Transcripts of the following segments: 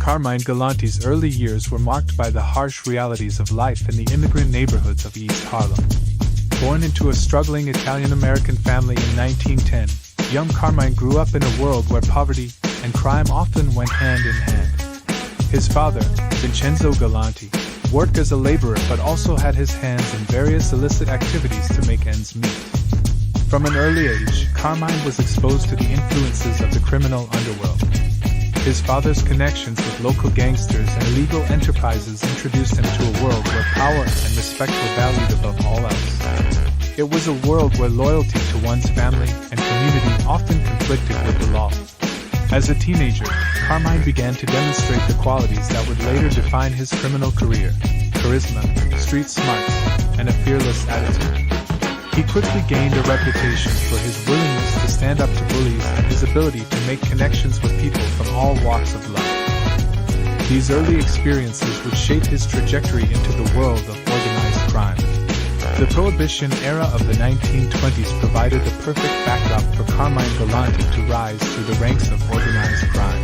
Carmine Galante's early years were marked by the harsh realities of life in the immigrant neighborhoods of East Harlem. Born into a struggling Italian-American family in 1910, young Carmine grew up in a world where poverty and crime often went hand in hand. His father, Vincenzo Galante, worked as a laborer but also had his hands in various illicit activities to make ends meet. From an early age, Carmine was exposed to the influences of the criminal underworld. His father's connections with local gangsters and illegal enterprises introduced him to a world where power and respect were valued above all else. It was a world where loyalty to one's family and community often conflicted with the law. As a teenager, Carmine began to demonstrate the qualities that would later define his criminal career: charisma, street smarts, and a fearless attitude. He quickly gained a reputation for his willingness to stand up to bullies and his ability to make connections with people from all walks of life. These early experiences would shape his trajectory into the world of organized crime. The Prohibition era of the 1920s provided the perfect backdrop for Carmine Galante to rise through the ranks of organized crime.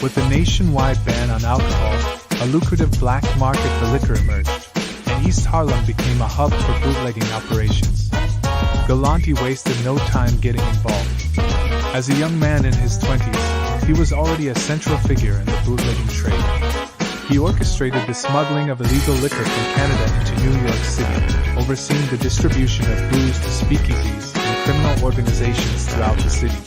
With a nationwide ban on alcohol, a lucrative black market for liquor emerged, and East Harlem became a hub for bootlegging operations. Galante wasted no time getting involved. As a young man in his 20s, he was already a central figure in the bootlegging trade. He orchestrated the smuggling of illegal liquor from Canada into New York City, overseeing the distribution of booze to speakeasies and criminal organizations throughout the city.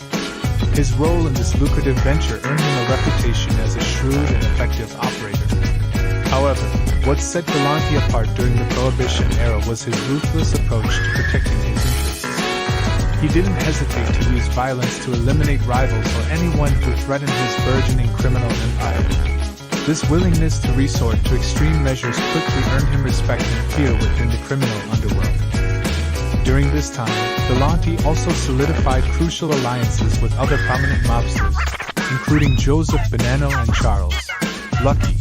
His role in this lucrative venture earned him a reputation as a shrewd and effective operator. However, what set Galante apart during the Prohibition era was his ruthless approach to protecting his interests. He didn't hesitate to use violence to eliminate rivals or anyone who threatened his burgeoning criminal empire. This willingness to resort to extreme measures quickly earned him respect and fear within the criminal underworld. During this time, Galante also solidified crucial alliances with other prominent mobsters, including Joseph Bonanno and Charles Lucky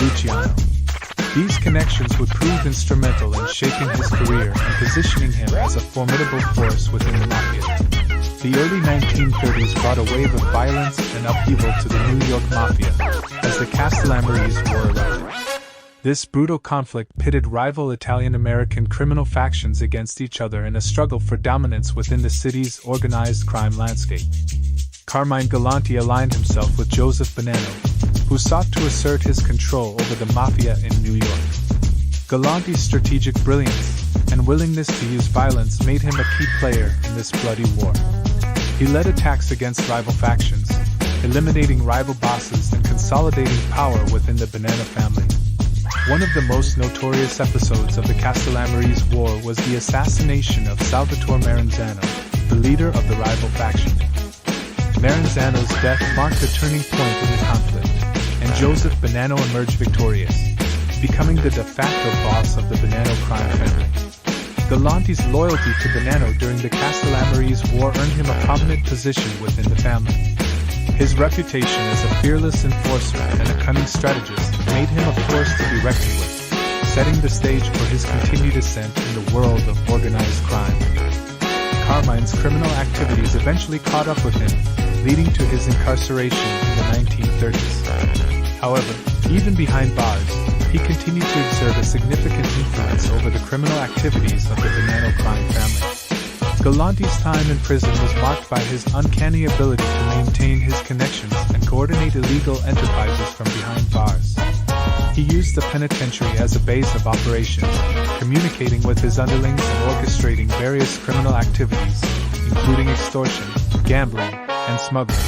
Luciano. These connections would prove instrumental in shaping his career and positioning him as a formidable force within the mafia. The early 1930s brought a wave of violence and upheaval to the New York Mafia, as the Castellammarese War erupted. This brutal conflict pitted rival Italian-American criminal factions against each other in a struggle for dominance within the city's organized crime landscape. Carmine Galante aligned himself with Joseph Bonanno, who sought to assert his control over the Mafia in New York. Galante's strategic brilliance and willingness to use violence made him a key player in this bloody war. He led attacks against rival factions, eliminating rival bosses and consolidating power within the Bonanno family. One of the most notorious episodes of the Castellammarese War was the assassination of Salvatore Maranzano, the leader of the rival faction. Maranzano's death marked a turning point in the conflict, and Joseph Bonanno emerged victorious, becoming the de facto boss of the Bonanno crime family. Galante's loyalty to Bonanno during the Castellammarese War earned him a prominent position within the family. His reputation as a fearless enforcer and a cunning strategist made him a force to be reckoned with, setting the stage for his continued ascent in the world of organized crime. Carmine's criminal activities eventually caught up with him, leading to his incarceration in the 1930s. However, even behind bars, he continued to exert a significant influence over the criminal activities of the Bonanno crime family. Galante's time in prison was marked by his uncanny ability to maintain his connections and coordinate illegal enterprises from behind bars. He used the penitentiary as a base of operations, communicating with his underlings and orchestrating various criminal activities, including extortion, gambling, and smuggling.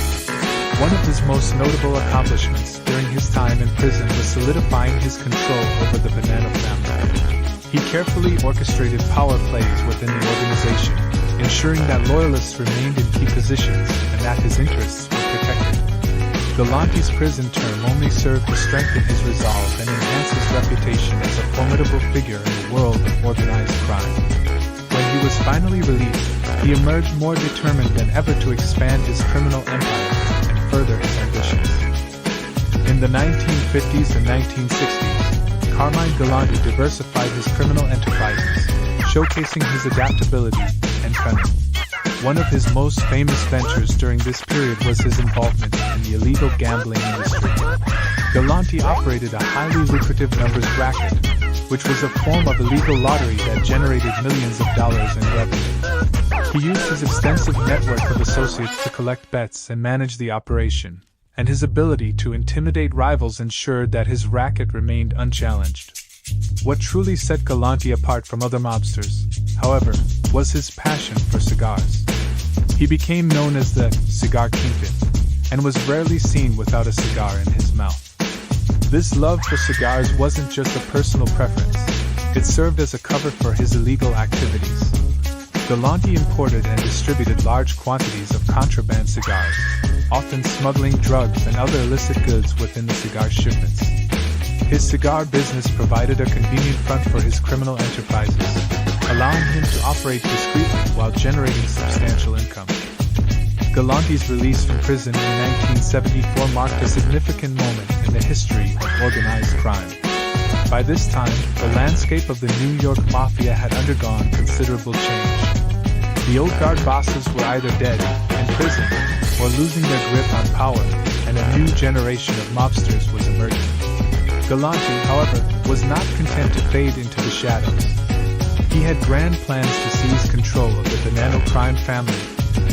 One of his most notable accomplishments during his time in prison was solidifying his control over the Bonanno family. He carefully orchestrated power plays within the organization, ensuring that loyalists remained in key positions and that his interests were protected. Galante's prison term only served to strengthen his resolve and enhance his reputation as a formidable figure in the world of organized crime. When he was finally released, he emerged more determined than ever to expand his criminal empire and further his ambitions. In the 1950s and 1960s, Carmine Galante diversified his criminal enterprises, showcasing his adaptability and cunning. One of his most famous ventures during this period was his involvement in the illegal gambling industry. Galante operated a highly lucrative numbers racket, which was a form of illegal lottery that generated millions of dollars in revenue. He used his extensive network of associates to collect bets and manage the operation, and his ability to intimidate rivals ensured that his racket remained unchallenged. What truly set Galante apart from other mobsters, however, was his passion for cigars. He became known as the cigar kingpin, and was rarely seen without a cigar in his mouth. This love for cigars wasn't just a personal preference, it served as a cover for his illegal activities. Galante imported and distributed large quantities of contraband cigars, often smuggling drugs and other illicit goods within the cigar shipments. His cigar business provided a convenient front for his criminal enterprises, allowing him to operate discreetly while generating substantial income. Galante's release from prison in 1974 marked a significant moment in the history of organized crime. By this time, the landscape of the New York Mafia had undergone considerable change. The old guard bosses were either dead, in prison, or losing their grip on power, and a new generation of mobsters was emerging. Galante, however, was not content to fade into the shadows. He had grand plans to seize control of the Bonanno crime family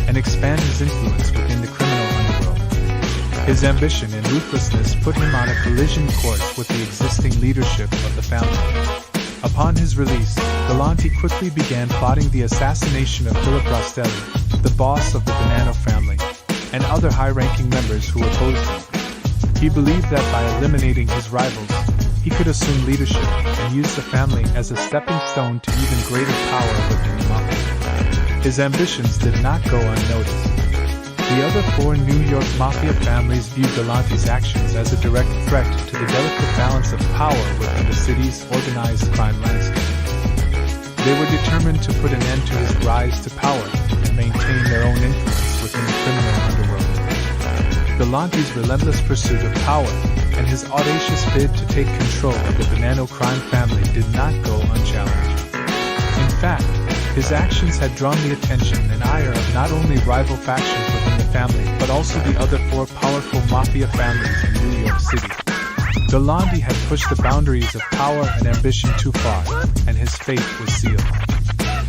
and expand his influence within the criminal underworld. His ambition and ruthlessness put him on a collision course with the existing leadership of the family. Upon his release, Galante quickly began plotting the assassination of Philip Rostelli, the boss of the Bonanno family, and other high-ranking members who opposed him. He believed that by eliminating his rivals, he could assume leadership and use the family as a stepping stone to even greater power within the mafia. His ambitions did not go unnoticed. The other four New York Mafia families viewed Galante's actions as a direct threat to the delicate balance of power within the city's organized crime landscape. They were determined to put an end to his rise to power and maintain their own influence within the criminal underworld. Galante's relentless pursuit of power and his audacious bid to take control of the Bonanno crime family did not go unchallenged. In fact, his actions had drawn the attention and ire of not only rival factions within the family but also the other four powerful mafia families in New York City. Galante had pushed the boundaries of power and ambition too far, and his fate was sealed.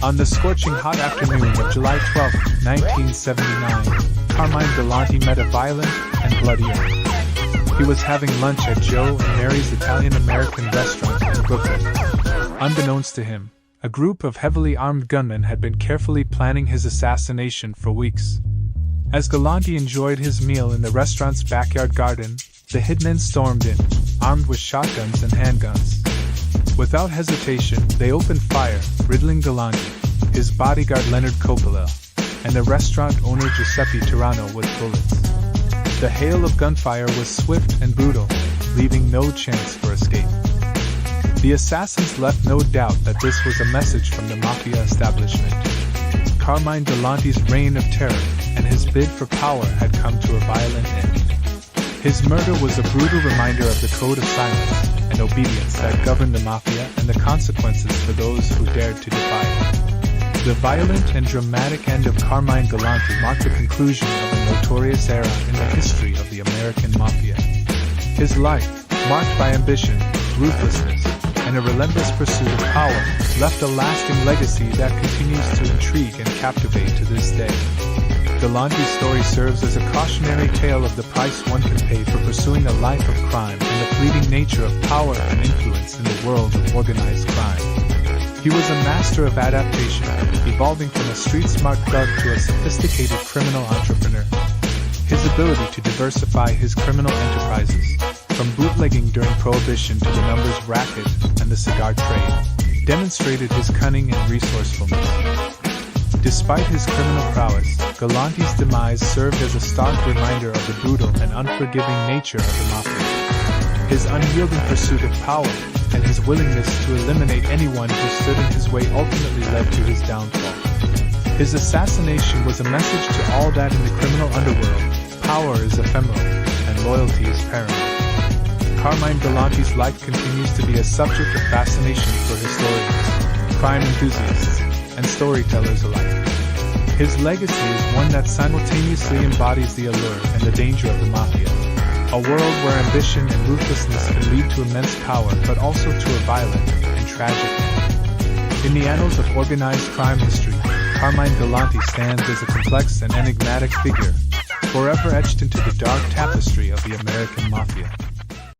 On the scorching hot afternoon of July 12, 1979, Carmine Galante met a violent and bloody end. He was having lunch at Joe and Mary's Italian-American restaurant in Brooklyn. Unbeknownst to him, a group of heavily armed gunmen had been carefully planning his assassination for weeks. As Galante enjoyed his meal in the restaurant's backyard garden, the hitmen stormed in, armed with shotguns and handguns. Without hesitation, they opened fire, riddling Galante, his bodyguard Leonard Coppola, and the restaurant owner Giuseppe Tirano with bullets. The hail of gunfire was swift and brutal, leaving no chance for escape. The assassins left no doubt that this was a message from the mafia establishment. Carmine Galante's reign of terror and his bid for power had come to a violent end. His murder was a brutal reminder of the code of silence and obedience that governed the mafia and the consequences for those who dared to defy it. The violent and dramatic end of Carmine Galante marked the conclusion of a notorious era in the history of the American mafia. His life, marked by ambition, ruthlessness, and a relentless pursuit of power, left a lasting legacy that continues to intrigue and captivate to this day. Galante's story serves as a cautionary tale of the price one can pay for pursuing a life of crime and the fleeting nature of power and influence in the world of organized crime. He was a master of adaptation, evolving from a street-smart thug to a sophisticated criminal entrepreneur. His ability to diversify his criminal enterprises, from bootlegging during Prohibition to the numbers racket and the cigar trade, demonstrated his cunning and resourcefulness. Despite his criminal prowess, Galante's demise served as a stark reminder of the brutal and unforgiving nature of the mafia. His unyielding pursuit of power and his willingness to eliminate anyone who stood in his way ultimately led to his downfall. His assassination was a message to all that in the criminal underworld: power is ephemeral, and loyalty is paramount. Carmine Galante's life continues to be a subject of fascination for historians, crime enthusiasts, and storytellers alike. His legacy is one that simultaneously embodies the allure and the danger of the mafia. A world where ambition and ruthlessness can lead to immense power but also to a violent and tragic end. In the annals of organized crime history, Carmine Galante stands as a complex and enigmatic figure, forever etched into the dark tapestry of the American Mafia.